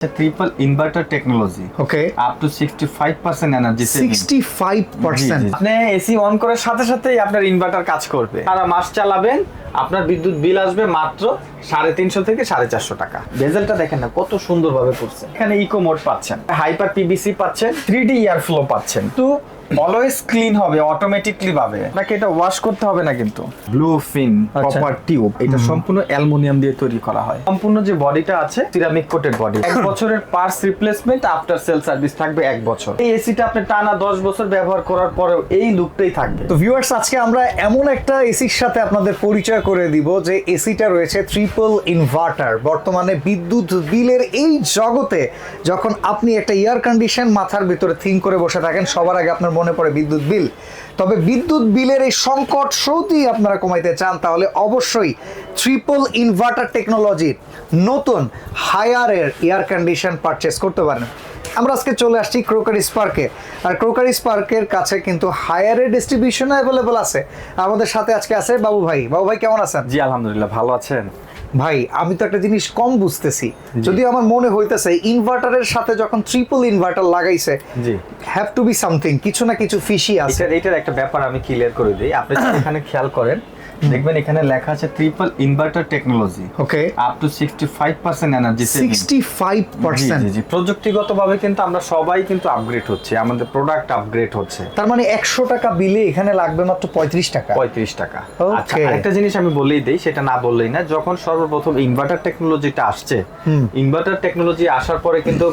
triple inverter technology. Okay. Up to 65% energy saving. 65%. আপনি AC on করার সাথে সাথেই আপনার ইনভার্টার কাজ করবে। সারা মাস চালাবেন, আপনার বিদ্যুৎ বিল আসবে মাত্র 350 থেকে 450 টাকা। বেজেলটা দেখেন না কত সুন্দরভাবে করছে। এখানে ইকো মোড পাচ্ছেন, হাইপার পিভিসি পাচ্ছেন, 3D এয়ার ফ্লো পাচ্ছেন। তো অলওয়েজ ক্লিন হবে অটোমেটিকলি ভাবে। আপনাকে এটা ওয়াশ করতে হবে না কিন্তু। ব্লু ফিন কপার টিউব, এটা সম্পূর্ণ অ্যালুমিনিয়াম দিয়ে তৈরি করা হয়। সম্পূর্ণ যে বডিটা আছে সিরামিক কোটেড বডি। 1 বছরের parts replacement, after sale service থাকবে 1 বছর। এই এসিটা আপনি টানা 10 বছর ব্যবহার করার পরেও এই লুকটাই থাকবে। তো ভিউয়ার্স, আজকে আমরা এমন একটা এসির সাথে আপনাদের পরিচয় করে দিব যে এসিটা রয়েছে ট্রিপল ইনভার্টার। বর্তমানে বিদ্যুৎ বিলের এই জগতে যখন আপনি একটা এয়ার কন্ডিশন মাথার ভিতরে থিঙ্ক করে বসে থাকেন, সবার আগে আপনার মনে পড়ে বিদ্যুৎ বিল। তবে বিদ্যুৎ বিলের এই সংকট যদি আপনারা কমাইতে চান, তাহলে অবশ্যই ট্রিপল ইনভার্টার টেকনোলজির নতুন হায়ারের এয়ার কন্ডিশন পারচেস করতে পারেন। আমরা আজকে চলে আসছি ক্রোকারিজ পার্কে, আর ক্রোকারিজ পার্কের কাছে কিন্তু হায়ারের ডিস্ট্রিবিউশন অ্যাভেলেবল আছে। আমাদের সাথে আজকে আছে বাবু ভাই। বাবু ভাই কেমন আছেন? জি আলহামদুলিল্লাহ, ভালো আছেন? ভাই আমি তো একটা জিনিস কম বুঝতেছি, যদিও আমার মনে হইতেছে ইনভার্টারের সাথে যখন ট্রিপল ইনভার্টার লাগাইছে, জি হ্যাভ টু বি সামথিং, কিছু না কিছু ফিশি আছে। এটার একটা ব্যাপার আমি ক্লিয়ার করে দিই। আপনি যদি এখানে খেয়াল করেন, দেখবেন এখানে লেখা আছে triple inverter technology. Okay, up to 65% energy saving. 65%। জি, প্রযুক্তিগতভাবে কিন্তু আমরা সবাই কিন্তু আপগ্রেড হচ্ছে, আমাদের প্রোডাক্ট আপগ্রেড হচ্ছে। তার মানে 100 টাকা বিলে এখানে লাগবে মাত্র 35 টাকা। 35 টাকা। আচ্ছা, আরেকটা জিনিস আমি বলেই দেই, সেটা না বললেই না। যখন সর্বপ্রথম ইনভার্টার টেকনোলজিটা আসছে, ইনভার্টার টেকনোলজি আসার পরে কিন্তু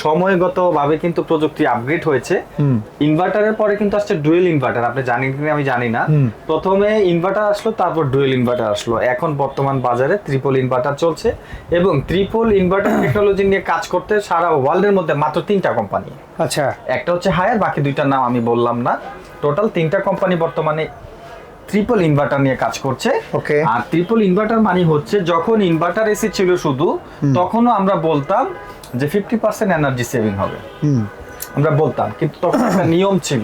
সময়গতভাবে কিন্তু প্রযুক্তি আপগ্রেড হয়েছে। ইনভার্টারের পরে কিন্তু আসছে ডুয়েল ইনভার্টার। আপনি জানেন কিনা আমি জানি না। প্রথমে ইনভার্টার আসলো, তারপর ডুয়েল ইনভার্টার আসলো। এখন বর্তমান বাজারে ট্রিপল ইনভার্টার চলছে, এবং ট্রিপল ইনভার্টার টেকনোলজি নিয়ে কাজ করতে সারা ওয়ার্ল্ডের মধ্যে মাত্র 3টা কোম্পানি। আচ্ছা, একটা হচ্ছে হায়ার, বাকি 2টার নাম আমি বললাম না। টোটাল 3টা কোম্পানি বর্তমানে ট্রিপল ইনভার্টার নিয়ে কাজ করছে। ওকে। আর ট্রিপল ইনভার্টার মানে হচ্ছে, যখন ইনভার্টার এসি ছিল শুধু, তখনও আমরা বলতাম যে 50% এনার্জি সেভিং হবে, আমরা বলতাম। কিন্তু তখন একটা নিয়ম ছিল,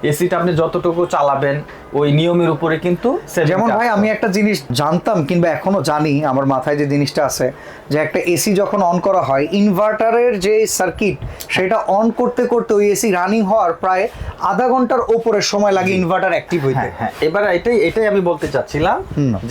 এসিটা আপনি যতটুকু চালাবেন ওই নিয়মের উপরে কিন্তু। যেমন ভাই আমি একটা জিনিস জানতাম, কিংবা এখনো জানি, আমার মাথায় যে জিনিসটা আছে, যে একটা এসি যখন অন করা হয়, ইনভার্টারের যে সার্কিট সেটা অন করতে করতে ওই এসি রানিং হওয়ার প্রায় আধা ঘন্টার উপরে সময় লাগে ইনভার্টার অ্যাক্টিভ হইতে। হ্যাঁ, এবার এটাই আমি বলতে চাচ্ছিলাম,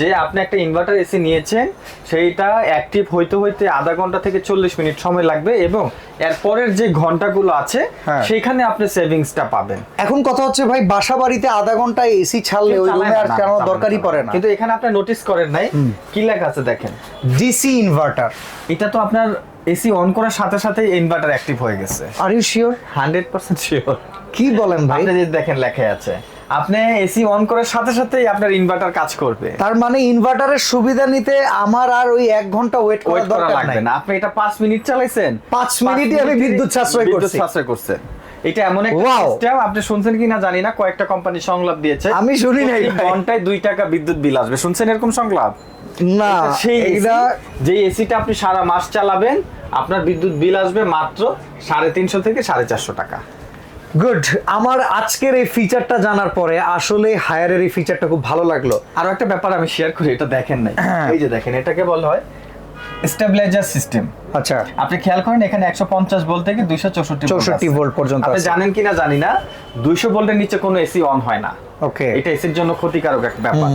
যে আপনি একটা ইনভার্টার এসি নিয়েছেন, সেইটা অ্যাক্টিভ হইতে হইতে আধা ঘন্টা থেকে 40 মিনিট সময় লাগবে, এবং এর পরের যে ঘন্টাগুলো আছে সেখানে আপনি সেভিংসটা পাবেন। এখন কথা হচ্ছে ভাই, বাসা বাড়িতে আধা ঘন্টা এসি ছাড়লে ওই রুমে আর কেন দরকারই পড়ে না। কিন্তু এখানে আপনি নোটিস করেন নাই কি লেখা আছে? দেখেন, ডিসি ইনভার্টার। এটা তো আপনার এসি অন করার সাথে সাথে ইনভার্টার অ্যাক্টিভ হয়ে গেছে। Are you sure? 100% শিওর। কি বলেন ভাই? আপনি যে দেখেন লেখা আছে, আপনি এসি অন করার সাথে সাথেই আপনার ইনভার্টার কাজ করবে। তার মানে ইনভার্টারের সুবিধা নিতে আমার আর ওই 1 ঘন্টা ওয়েট করার দরকার লাগবে না। আপনি এটা 5 মিনিট চালাইছেন, 5 মিনিটে আমি বিদ্যুৎ সাশ্রয় করছেন। এটা এমন একটা সিস্টেম, আপনি শুনছেন কিনা জানি না, কয়েকটা কোম্পানি সংলাপ দিয়েছে। আমি শুনি নাই। ঘন্টায় 2 টাকা বিদ্যুৎ বিল আসবে, শুনছেন এরকম সংলাপ? না, এইটা যে এসিটা আপনি সারা মাস চালাবেন, আপনার বিদ্যুৎ বিল আসবে মাত্র 350 থেকে 450 টাকা। গুড। আমার আজকের এই ফিচারটা জানার পরে আসলে হায়ারের এই ফিচারটা খুব ভালো লাগলো। আরো একটা ব্যাপার আমি শেয়ার করি, এটা দেখেন নাই, এই যে দেখেন, এটাকে বলা হয় স্টেবিলাইজার সিস্টেম। আচ্ছা, আপনি খেয়াল করেন এখানে 150 ভোল্ট থেকে 264 ভোল্ট পর্যন্ত আপনি জানেন কিনা জানি না, 200 ভোল্টের নিচে কোনো এসি অন হয় না। ওকে, এটা এসির জন্য ক্ষতিকারক একটা ব্যাপার।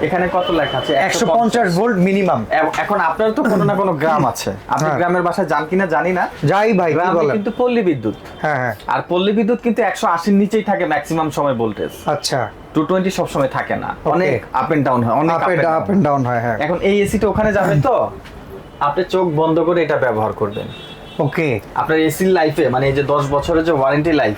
এখানে কত লেখা আছে? 150 ভোল্ট মিনিমাম। এখন আপনার তো কোনো না কোনো গ্রাম আছে, আপনি গ্রামের বাসায় যান কিনা জানি না। যাই ভাই, কি বলেন? কিন্তু পল্লী বিদ্যুৎ, হ্যাঁ, আর পল্লী বিদ্যুৎ কিন্তু 180 এর নিচেই থাকে ম্যাক্সিমাম সময় ভোল্টেজ। আচ্ছা, 220 সব সময় থাকে না, অনেক আপ এন্ড ডাউন হয়, অনেক আপ এন্ড ডাউন হয়। হ্যাঁ, এখন এই এসিটা ওখানে যাবে, তো আপনি চোখ বন্ধ করে এটা ব্যবহার করবেন। ওকে, আপনার এসির লাইফে, মানে এই যে 10 বছরের যে ওয়ারেন্টি লাইফ,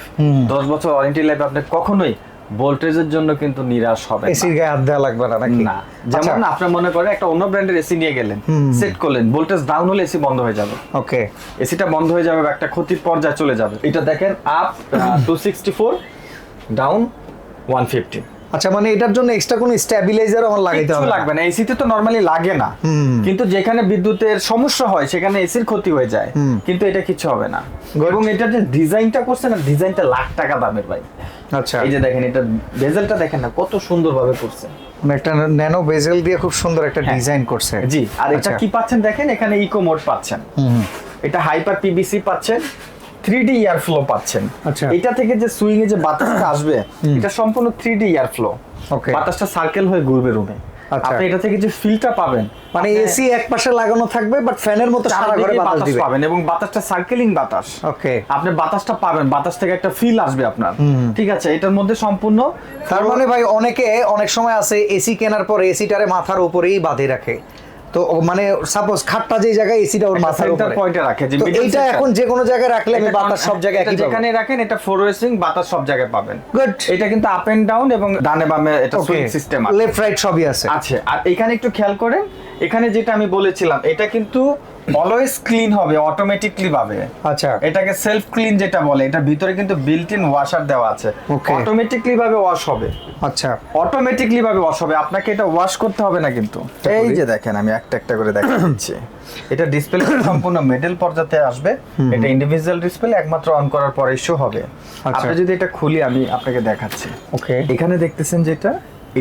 10 বছর ওয়ারেন্টি লাইফ, আপনি কখনোই ভোল্টেজের জন্য কিন্তু নিরাশ হবেন না। এসির গায়ে হাত দেওয়া লাগবে না নাকি? না। যেমন আপনি মনে করেন একটা অন্য ব্র্যান্ডের এসি নিয়ে গেলেন, সেট করলেন, ভোল্টেজ ডাউন হলে এসি বন্ধ হয়ে যাবে। ওকে, এসিটা বন্ধ হয়ে যাবে, একটা ক্ষতির পর্যায়ে চলে যাবে। এটা দেখেন, আপ 264, ডাউন 150। আচ্ছা, মানে এটার জন্য এক্সট্রা কোনো স্টেবিলাইজার আমার লাগাইতে হবে? লাগবে না, এসিতে তো নরমালি লাগে না, কিন্তু যেখানে বিদ্যুতের সমস্যা হয় সেখানে এসির ক্ষতি হয়ে যায়, কিন্তু এটা কিছু হবে না। এবং এটা যে ডিজাইনটা করছে না, ডিজাইনটা লাখ টাকা দামের ভাই। আচ্ছা, এই যে দেখেন, এটা বেজেলটা দেখেন না কত সুন্দরভাবে করছে, একটা ন্যানো বেজেল দিয়ে খুব সুন্দর একটা ডিজাইন করছে। জি, আর এটা কি পাচ্ছেন দেখেন, এখানে ইকো মোড পাচ্ছেন। এটা হাইপার পিভিসি পাচ্ছেন, 3D এয়ার ফ্লো পাচ্ছেন। আচ্ছা। এটা থেকে যে সুইং এ যে বাতাসটা আসবে এটা সম্পূর্ণ 3D এয়ার ফ্লো। ওকে। বাতাসটা সার্কেল হয়ে ঘুরবে রুমে। আচ্ছা। আপনি এটা থেকে যে ফিলটা পাবেন, মানে এসি এক পাশে লাগানো থাকবে বাট ফ্যানের মতো সারা ঘরে চারদিকে বাতাস দিবে। পাবেন এবং বাতাসটা সার্কেলিং বাতাস। ওকে। আপনি বাতাসটা পাবেন, বাতাস থেকে একটা ফিল আসবে আপনার। ঠিক আছে, এটার মধ্যে সম্পূর্ণ তার মানে ভাই অনেকে অনেক সময় আছে এসি কেনার পর এসিটারে মাথার উপরেই বাঁধে রাখে, তো মানে সাপোজ খাটটা যে জায়গায় এসিটা ওর মাথার সেন্টার উপরে পয়েন্টে রাখে যে তো middle এইটা sector। এখন যে কোনো জায়গায় রাখলে আমি এটা বাতাস সব জায়গায় এটা একই পাবো। যেখানে রাখেন এটা ফোরওয়েসিং বাতাস সব জায়গায় পাবেন। গুড। এটা কিন্তু আপ এন্ড ডাউন এবং ডানে বামে এটা ওকে, সুইং সিস্টেম আছে। লেফট রাইট সবই আছে। আছে। আর এখানে একটু খেয়াল করেন, এখানে যেটা আমি বলেছিলাম এটা কিন্তু অলওয়েজ ক্লিন হবে অটোমেটিকলি ভাবে। আচ্ছা। এটাকে সেলফ ক্লিন যেটা বলে, এটা ভিতরে কিন্তু বিল্ট ইন ওয়াশার দেওয়া আছে, Okay. অটোমেটিকলি ভাবে ওয়াশ হবে। আচ্ছা। অটোমেটিকলি ভাবে ওয়াশ হবে, আপনাকে এটা ওয়াশ করতে হবে না কিন্তু। এই যে দেখেন আমি একটা একটা করে দেখাচ্ছি। এটা ডিসপ্লে সম্পূর্ণ মেটাল পর্যায়ে আসবে। এটা ইন্ডিভিজুয়াল ডিসপ্লে, একমাত্র অন করার পরে শো হবে। আচ্ছা। আপনি যদি এটা খুলি আমি আপনাকে দেখাচ্ছি। ওকে। এখানে দেখতেছেন যেটা,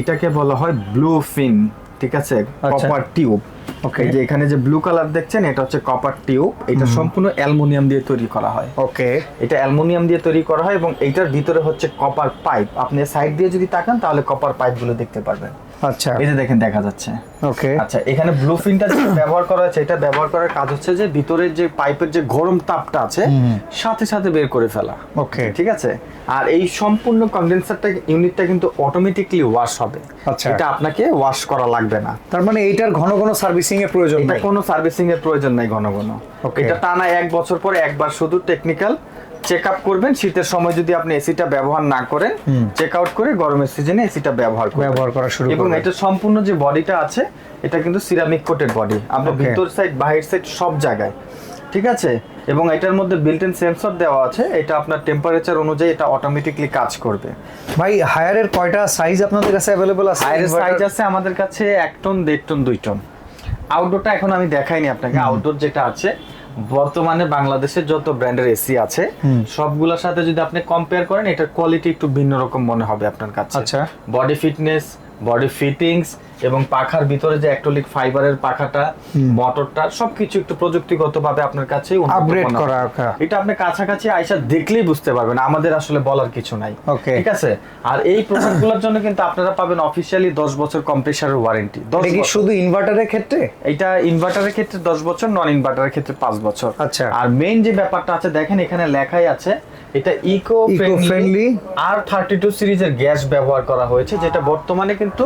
এটাকে বলা হয় ব্লু ফিন, ঠিক আছে, আচ্ছা। Copper tube. ওকে। এই যে এখানে যে ব্লু কালার দেখছেন এটা হচ্ছে কপার টিউব, এটা সম্পূর্ণ অ্যালুমিনিয়াম দিয়ে তৈরি করা হয়। ওকে। এটা অ্যালুমিনিয়াম দিয়ে তৈরি করা হয় এবং এইটার ভিতরে হচ্ছে কপার পাইপ। আপনি সাইড দিয়ে যদি তাকান তাহলে কপার পাইপ গুলো দেখতে পারবেন। আচ্ছা। এই যে দেখেন দেখা যাচ্ছে। ওকে। আচ্ছা, এখানে ব্লু ফিনটা যে ব্যবহার করা হয়েছে, এটা ব্যবহার করার কাজ হচ্ছে যে ভিতরের যে পাইপের যে গরম তাপটা আছে সাথে সাথে বের করে ফেলা। ওকে। ঠিক আছে। আর এই সম্পূর্ণ কনডেন্সারটা ইউনিটটা কিন্তু অটোমেটিকলি ওয়াশ হবে। আচ্ছা। এটা আপনাকে ওয়াশ করা লাগবে না। তার মানে এইটার ঘন ঘন সার্ভিসিং এর প্রয়োজন এটা নাই। কোনো সার্ভিসিং এর প্রয়োজন নাই ঘন ঘন। Okay. এটা টানা 1 বছর পরে একবার শুধু টেকনিক্যাল চেক আপ করবেন। শীতের সময় যদি আপনি এসিটা ব্যবহার না করেন, চেক আউট করে গরমের সিজনে এসিটা ব্যবহার করা শুরু এবং করবেন। এটা সম্পূর্ণ যে বডিটা আছে এটা কিন্তু সিরামিক কোটেড বডি, আপনার Okay. ভিতর সাইড বাহির সাইড সব জায়গায়। ঠিক আছে। এবং এটার মধ্যে বিল্ট ইন সেন্সর দেওয়া আছে, এটা আপনার টেম্পারেচার অনুযায়ী এটা অটোমেটিকলি কাজ করবে। ভাই হায়ারের কয়টা সাইজ আপনাদের কাছে अवेलेबल আছে? হায়ার সাইজ আছে আমাদের কাছে 1 টন, 1.5 টন, 2 টন। আউটডোরটা এখন আমি দেখাইনি আপনাকে। আউটডোর যেটা আছে বর্তমানে বাংলাদেশের যত ব্র্যান্ডের এসি আছে সবগুলোর সাথে যদি আপনি কম্পেয়ার করেন এটার কোয়ালিটি একটু ভিন্ন রকম মনে হবে আপনার কাছে। আচ্ছা। বডি ফিটনেস, বডি ফিটিংস এবং পাখার ভিতরে যে অ্যাক্রিলিক ফাইবারের পাখাটা, মোটরটা সবকিছু একটু প্রযুক্তিগতভাবে আপনার কাছে আপগ্রেড করা। এটা আপনি কাছাকাছি আইসা দেখলেই বুঝতে পারবেন, আমাদের আসলে বলার কিছু নাই। Okay. ঠিক আছে। আর এই প্রোডাক্টগুলোর জন্য কিন্তু আপনারা পাবেন অফিশিয়ালি 10 বছর কম্প্রেসারের ওয়ারেন্টি। 10 এটা কি বছর। শুধু ইনভার্টারের ক্ষেত্রে? এটা ইনভার্টারের ক্ষেত্রে 10 বছর, নন ইনভার্টারের ক্ষেত্রে 5 বছর। আচ্ছা। আর মেইন যে ব্যাপারটা আছে দেখেন এখানে লেখাই আছে এটা ইকো Eco-friendly ফ্রেন্ডলি আর 32 সিরিজের গ্যাস ব্যবহার করা হয়েছে, যেটা বর্তমানে কিন্তু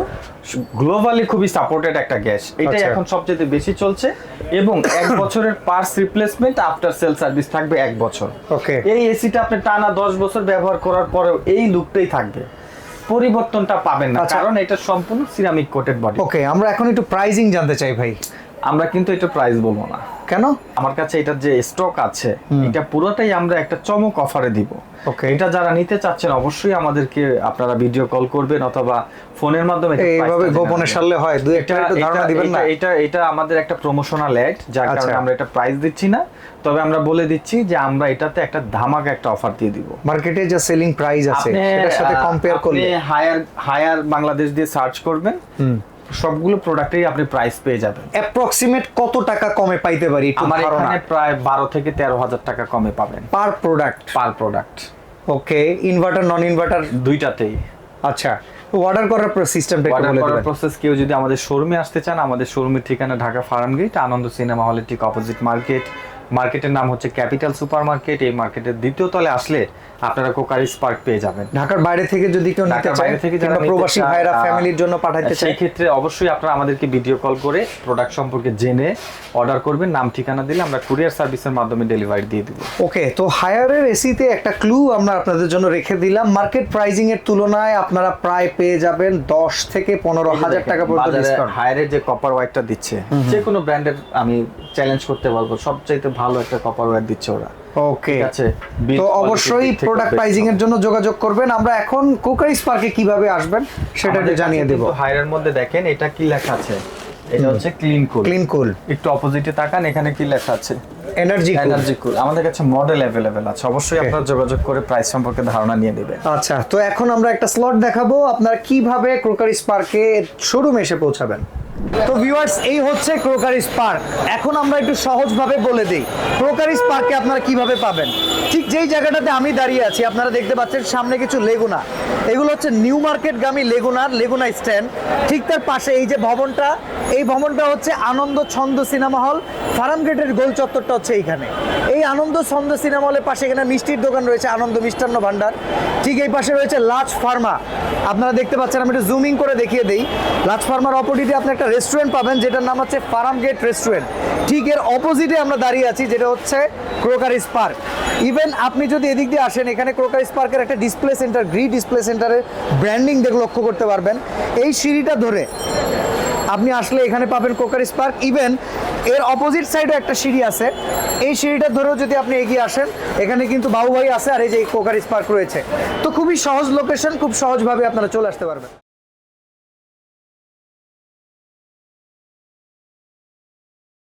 গ্লোবালি খুবই সাপোর্টেড একটা গ্যাস। এটাই আচ্ছা। এখন সবচেয়ে বেশি চলছে এবং 1 বছরের parts replacement after sale service থাকবে 1 বছর। ওকে। এই এসিটা আপনি টানা 10 বছর ব্যবহার করার পরেও এই লুকটাই থাকবে, পরিবর্তনটা পাবেন না, আচ্ছা। কারণ এটা সম্পূর্ণ সিরামিক কোটেড বডি। ওকে, আমরা এখন একটু প্রাইজিং জানতে চাই ভাই। আমরা কিন্তু এটা প্রাইস বলবো না। কেন? আমার কাছে এটার যে স্টক আছে এটা পুরোটাই আমরা একটা চমক অফারে দিব। ওকে। এটা যারা নিতে চাচ্ছেন অবশ্যই আমাদেরকে আপনারা ভিডিও কল করবেন অথবা ফোনের মাধ্যমে এটা এইভাবে price টা জেনে গোপনে নেবেন। সারলে হয়? দুই একটা একটু ধারণা দিবেন না? এটা আমাদের একটা প্রমোশনাল অ্যাড, যার আচ্ছা। কারণে আমরা এটা প্রাইস দিচ্ছি না। তবে আমরা বলে দিচ্ছি যে আমরা এটাতে একটা ধামাকা একটা অফার দিয়ে দিব। মার্কেটে যে সেলিং প্রাইস আছে সেটার সাথে কম্পেয়ার করলে হায়ার বাংলাদেশ দিয়ে সার্চ করবেন, সবগুলো প্রোডাক্টেই আপনি প্রাইস পেয়ে যাবেন। অ্যাপ্রক্সিমেট কত টাকা কমে পাইতে পারি একটু আমার ধারণা? এখানে প্রায় 12 থেকে 13,000 টাকা কমে পাবেন per product. Per product. Okay. Inverter non inverter দুইটাতেই। আচ্ছা। অর্ডার করার সিস্টেমটা একটু অর্ডার বলে করার দিবেন। প্রসেস, কেউ যদি আমাদের শোরুমে আসতে চান, আমাদের শোরুমের ঠিকানা ঢাকা ফার্মগেট, আনন্দ সিনেমা হলের ঠিক অপোজিট মার্কেট। মার্কেটের নাম হচ্ছে ক্যাপিটাল সুপার মার্কেট। এই মার্কেটের দ্বিতীয় তলে আসলে আপনারা কোকারিস পার্ক পেয়ে যাবেন। ঢাকার বাইরে থেকে যদি কেউ নিতে ঢাকার চায় বাইরে থেকে যারা কিংবা নিতে প্রবাসী চায়, ভাইরা ফ্যামিলির জন্য পাঠাতে চায়, সেই ক্ষেত্রে অবশ্যই আপনারা আমাদেরকে ভিডিও কল করে প্রোডাক্ট সম্পর্কে জেনে অর্ডার করবেন। নাম ঠিকানা দিলে আমরা কুরিয়ার সার্ভিসের মাধ্যমে ডেলিভারি দিয়ে দিব। ওকে। তো হায়ারের এসিতে একটা ক্লু আমরা আপনাদের জন্য রেখে দিলাম। মার্কেট প্রাইজিং এর তুলনায় আপনারা প্রায় পেয়ে যাবেন 10 থেকে 15,000 টাকা পর্যন্ত ডিসকাউন্ট। হায়ারের যে কপার ওয়্যারটা দিচ্ছে, যে কোনো ব্র্যান্ডের আমি চ্যালেঞ্জ করতে পারবো সবচাইতে ভালো একটা কপার ওয়্যার দিচ্ছে ওরা। ওকে। ঠিক আছে। তো অবশ্যই প্রোডাক্ট প্রাইজিং এর জন্য যোগাযোগ করবেন। আমরা এখন কোকারিস পার্কে কিভাবে আসবেন সেটা একটু জানিয়ে দেব। হায়ারের মধ্যে দেখেন এটা কি লেখা আছে, এটা হচ্ছে ক্লিন কুল। ক্লিন কুল। একটু অপোজিটে তাকান, এখানে কি লেখা আছে? এনার্জি কুল। এনার্জি কুল। আমাদের কাছে মডেল अवेलेबल আছে, অবশ্যই আপনারা যোগাযোগ করে প্রাইস সম্পর্কে ধারণা নিয়ে নেবেন। আচ্ছা। তো এখন আমরা একটা স্লট দেখাবো আপনারা কিভাবে ক্রোকারিস পার্কে শোরুমে এসে পৌঁছাবেন। তো ভিউয়ার্স, এই হচ্ছে ক্রোকারিস পার্ক। এখন আমরা একটু সহজভাবে বলে দিই ক্রোকারিস পার্কে আপনারা কিভাবে পাবেন। ঠিক যেই জায়গাটাতে আমি দাঁড়িয়ে আছি আপনারা দেখতে পাচ্ছেন সামনে কিছু লেগুনা, এগুলো হচ্ছে নিউ মার্কেটগামী লেগুনা স্ট্যান্ড। ঠিক তার পাশে এই যে ভবনটা, এই ভবনটা হচ্ছে আনন্দ ছন্দ সিনেমা হল। ফার্মগেটের গোল চত্বরটা হচ্ছে এইখানে। এই আনন্দ ছন্দ সিনেমা হলের পাশে এখানে মিষ্টির দোকান রয়েছে আনন্দ মিষ্টান্ন ভান্ডার। ঠিক এই পাশে রয়েছে লাজ ফার্মা, আপনারা দেখতে পাচ্ছেন, আমি একটু জুমিং করে দেখিয়ে দিই। লাজ ফার্মার অপোজিটে আপনি একটা রেস্টুরেন্ট পাবেন যেটার নাম হচ্ছে ফার্মগেট রেস্টুরেন্ট। ঠিক এর অপোজিটে আমরা দাঁড়িয়ে আছি যেটা হচ্ছে ক্রোকারিস পার্ক। ইভেন আপনি যদি এদিক দিয়ে আসেন, এখানে ক্রোকারিস পার্কের একটা ডিসপ্লে সেন্টার, ডিসপ্লে সেন্টারের ব্র্যান্ডিং দেখে লক্ষ্য করতে পারবেন। এই সিঁড়িটা ধরে আপনি আসলে এখানে পাবেন ক্রোকারিস পার্ক। ইভেন এর অপোজিট সাইডে একটা সিঁড়ি আছে, এই সিঁড়িটা ধরেও যদি আপনি এগিয়ে আসেন এখানে কিন্তু বাবুভাই আছে আর এই যে ক্রোকারিস পার্ক রয়েছে। তো খুবই সহজ লোকেশন, খুব সহজভাবে আপনারা চলে আসতে পারবেন।